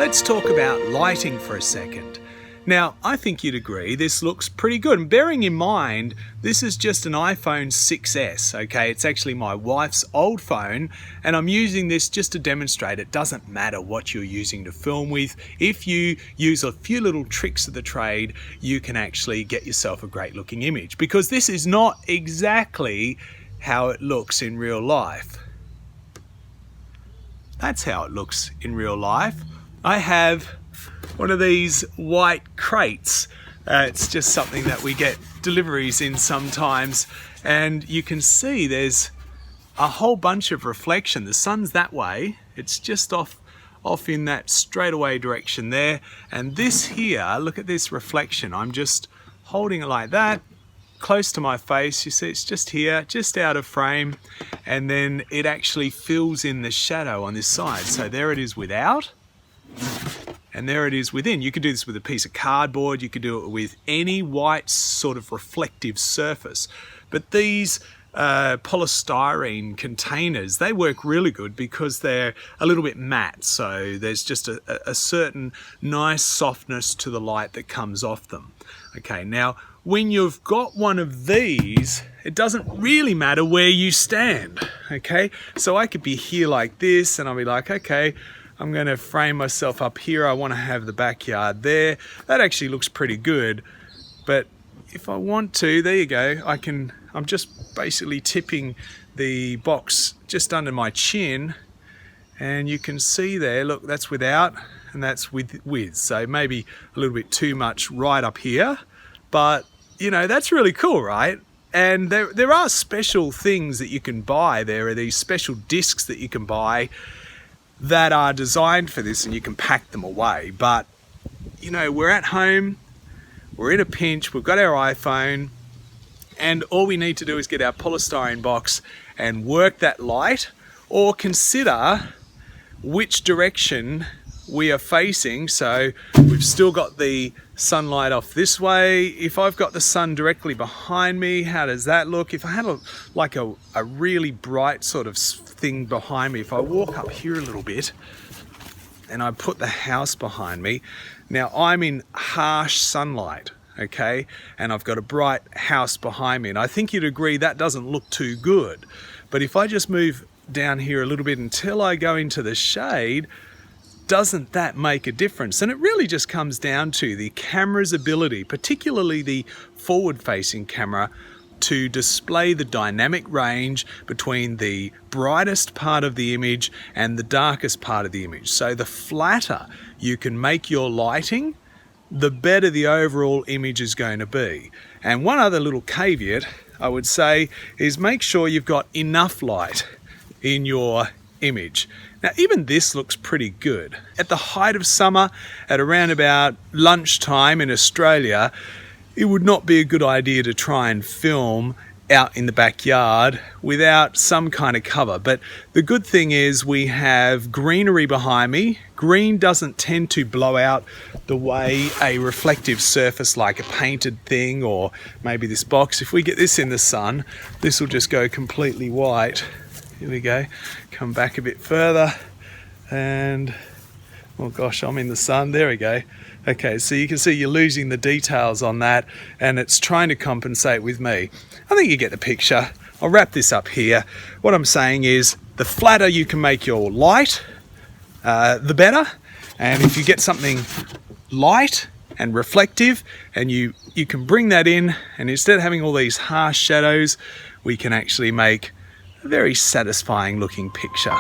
Let's talk about lighting for a second. Now, I think you'd agree this looks pretty good. And bearing in mind, this is just an iPhone 6S, okay? It's actually my wife's old phone, and I'm using this just to demonstrate it doesn't matter what you're using to film with. If you use a few little tricks of the trade, you can actually get yourself a great looking image, because this is not exactly how it looks in real life. That's how it looks in real life. I have one of these white crates. It's just something that we get deliveries in sometimes, and you can see there's a whole bunch of reflection. The sun's that way, it's just off in that straightaway direction there, and this here, look at this reflection. I'm just holding it like that close to my face. You see it's just here, just out of frame, and then it actually fills in the shadow on this side. So there it is without, and there it is within. You could do this with a piece of cardboard, you could do it with any white sort of reflective surface. But these polystyrene containers, they work really good because they're a little bit matte, so there's just a certain nice softness to the light that comes off them. Okay, now when you've got one of these, it doesn't really matter where you stand, okay? So I could be here like this, and I'll be like, okay, I'm going to frame myself up here. I want to have the backyard there. That actually looks pretty good. But if I want to, there you go. I'm just basically tipping the box just under my chin, and you can see there, look, that's without and that's with. So maybe a little bit too much right up here, but you know, that's really cool, right? And there are special things that you can buy. There are these special discs that you can buy that are designed for this, and you can pack them away. But you know, we're at home, we're in a pinch, we've got our iPhone, and all we need to do is get our polystyrene box and work that light, or consider which direction we are facing. So we've still got the sunlight off this way. If I've got the sun directly behind me, how does that look? If I had a really bright sort of thing behind me, if I walk up here a little bit and I put the house behind me, now I'm in harsh sunlight, okay, and I've got a bright house behind me, and I think you'd agree that doesn't look too good. But if I just move down here a little bit until I go into the shade, doesn't that make a difference? And it really just comes down to the camera's ability, particularly the forward-facing camera, to display the dynamic range between the brightest part of the image and the darkest part of the image. So the flatter you can make your lighting, the better the overall image is going to be. And one other little caveat I would say is make sure you've got enough light in your image. Now even this looks pretty good. At the height of summer, at around about lunchtime in Australia, it would not be a good idea to try and film out in the backyard without some kind of cover. But the good thing is we have greenery behind me. Green doesn't tend to blow out the way a reflective surface like a painted thing, or maybe this box. If we get this in the sun, this will just go completely white. Here we go, come back a bit further, and oh gosh, I'm in the sun, there we go. Okay, so you can see you're losing the details on that, and it's trying to compensate with me. I think you get the picture. I'll wrap this up here. What I'm saying is, the flatter you can make your light, the better. And if you get something light and reflective, and you can bring that in, and instead of having all these harsh shadows, we can actually make a very satisfying looking picture.